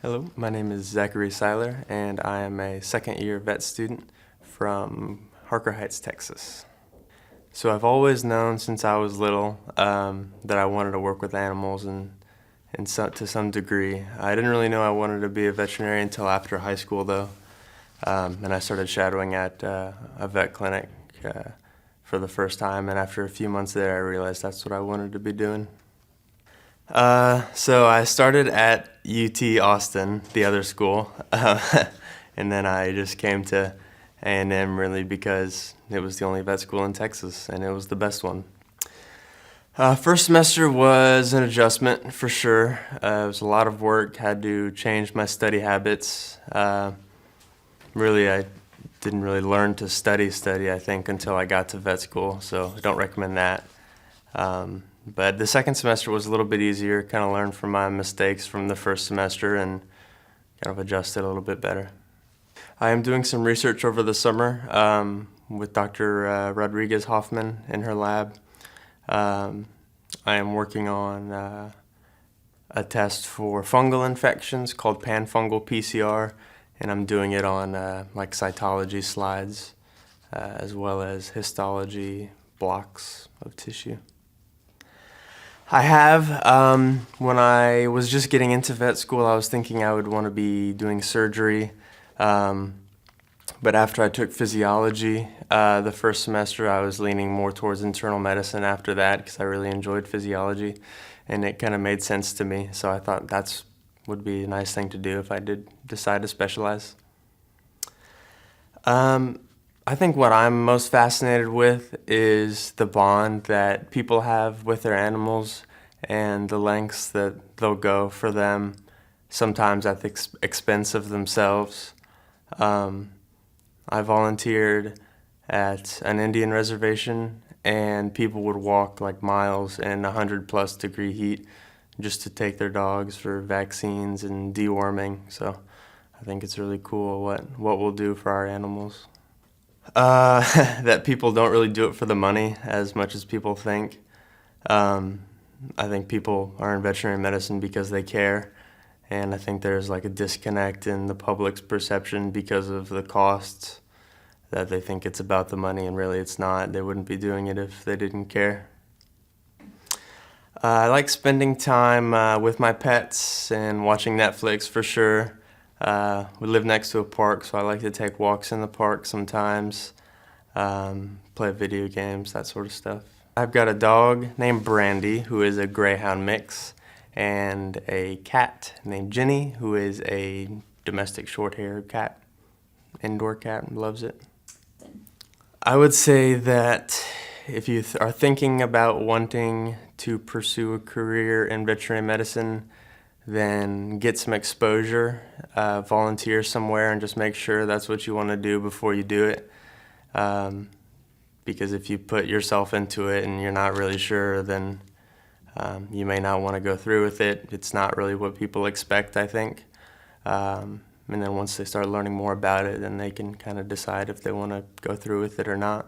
Hello, my name is Zachary Seyler, and I am a second-year vet student from Harker Heights, Texas. So I've always known since I was little that I wanted to work with animals to some degree. I didn't really know I wanted to be a veterinarian until after high school, though, and I started shadowing at a vet clinic for the first time, and after a few months there, I realized that's what I wanted to be doing. So I started at UT Austin, the other school, and then I just came to A&M really because it was the only vet school in Texas, and it was the best one. First semester was an adjustment for sure. It was a lot of work, had to change my study habits. Really, I didn't really learn to study, I think, until I got to vet school, so I don't recommend that. But the second semester was a little bit easier, kind of learned from my mistakes from the first semester and kind of adjusted a little bit better. I am doing some research over the summer with Dr. Rodriguez Hoffman in her lab. I am working on a test for fungal infections called panfungal PCR, and I'm doing it on like cytology slides as well as histology blocks of tissue. I have. When I was just getting into vet school, I was thinking I would want to be doing surgery. But after I took physiology the first semester, I was leaning more towards internal medicine after that because I really enjoyed physiology, and it kind of made sense to me. So I thought that would be a nice thing to do if I did decide to specialize. I think what I'm most fascinated with is the bond that people have with their animals and the lengths that they'll go for them, sometimes at the expense of themselves. I volunteered at an Indian reservation, and people would walk like miles in 100+ degree heat just to take their dogs for vaccines and deworming. So I think it's really cool what we'll do for our animals. That people don't really do it for the money as much as people think. I think people are in veterinary medicine because they care, and I think there's like a disconnect in the public's perception because of the costs, that they think it's about the money, and really it's not. They wouldn't be doing it if they didn't care. I like spending time with my pets and watching Netflix for sure. We live next to a park, so I like to take walks in the park sometimes, play video games, that sort of stuff. I've got a dog named Brandy, who is a greyhound mix, and a cat named Jenny, who is a domestic short-haired cat, indoor cat, and loves it. I would say that if you are thinking about wanting to pursue a career in veterinary medicine, then get some exposure, volunteer somewhere, and just make sure that's what you want to do before you do it. Because if you put yourself into it and you're not really sure, then you may not want to go through with it. It's not really what people expect, I think. And then once they start learning more about it, then they can kind of decide if they want to go through with it or not.